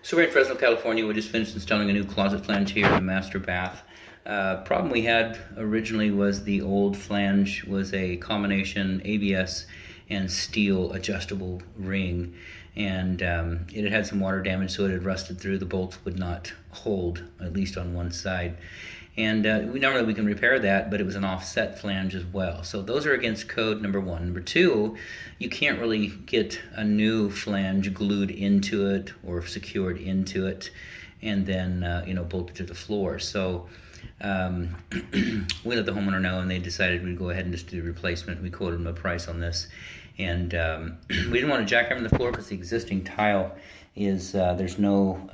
So we're in Fresno, California. We just finished installing a new closet flange here in the master bath. Problem we had originally was the old flange was a combination ABS and steel adjustable ring, and it had some water damage, so it had rusted through. The bolts would not hold, at least on one side. And normally we can repair that, but it was an offset flange as well. So those are against code, number one. Number two, you can't really get a new flange glued into it or secured into it and then bolted to the floor. So we let the homeowner know, and they decided we'd go ahead and just do a replacement. We quoted them a price on this, and we didn't want to jackhammer the floor because the existing tile is there's no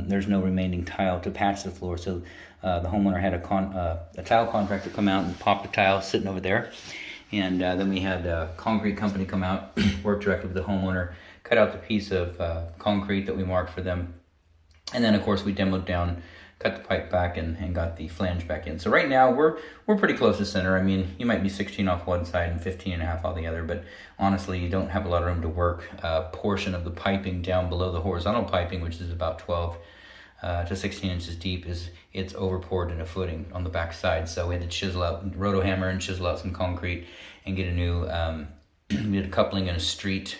remaining tile to patch the floor. So the homeowner had a tile contractor come out and pop the tile sitting over there, and then we had a concrete company come out, work directly with the homeowner, cut out the piece of concrete that we marked for them, and then of course we demoed down, cut the pipe back, and got the flange back in. So right now we're pretty close to center. I mean, you might be 16 off one side and 15 and a half off the other, but honestly you don't have a lot of room to work. A portion of the piping down below the horizontal piping, which is about 12 to 16 inches deep, it's over poured in a footing on the back side. So we had to chisel out, roto hammer and chisel out some concrete and get a new we had a coupling and a street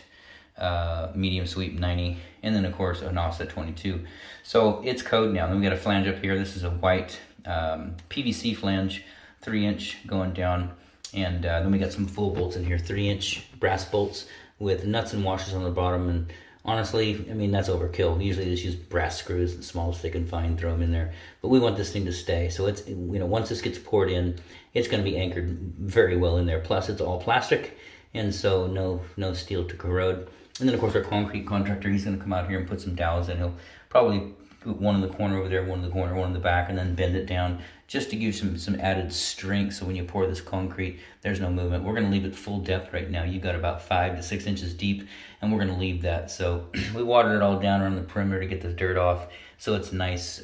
medium sweep 90, and then of course an offset 22. So it's code now. Then we got a flange up here. This is a white PVC flange, 3-inch going down, and then we got some full bolts in here, 3-inch brass bolts with nuts and washers on the bottom. And honestly, I mean, that's overkill. Usually they just use brass screws, the smallest they can find, throw them in there. But we want this thing to stay. So it's, once this gets poured in, it's going to be anchored very well in there. Plus it's all plastic, and so no steel to corrode. And then of course our concrete contractor, he's going to come out here and put some dowels in. He'll probably put one in the corner over there, one in the corner, one in the back, and then bend it down just to give some added strength. So when you pour this concrete, there's no movement. We're going to leave it full depth right now. You've got about 5 to 6 inches deep, and we're going to leave that. So we watered it all down around the perimeter to get the dirt off, so it's nice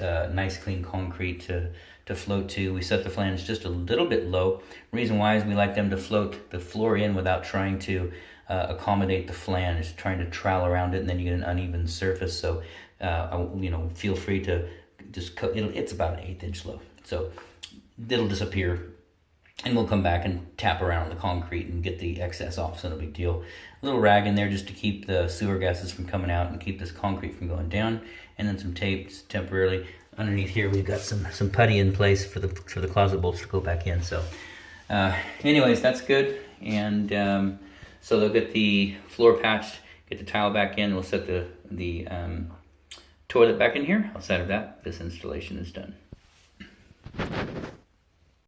clean concrete to float to. We set the flange just a little bit low. Reason why is we like them to float the floor in without trying to accommodate the flange, trying to trowel around it, and then you get an uneven surface. So feel free to just cut. It's about an 1/8 inch low, so it'll disappear, and we'll come back and tap around the concrete and get the excess off. So no big deal. A little rag in there just to keep the sewer gases from coming out and keep this concrete from going down, and then some tape temporarily underneath here. We've got some putty in place for the closet bolts to go back in. So anyways, that's good. And so they'll get the floor patched, get the tile back in. We'll set the toilet back in here. Outside of that, this installation is done.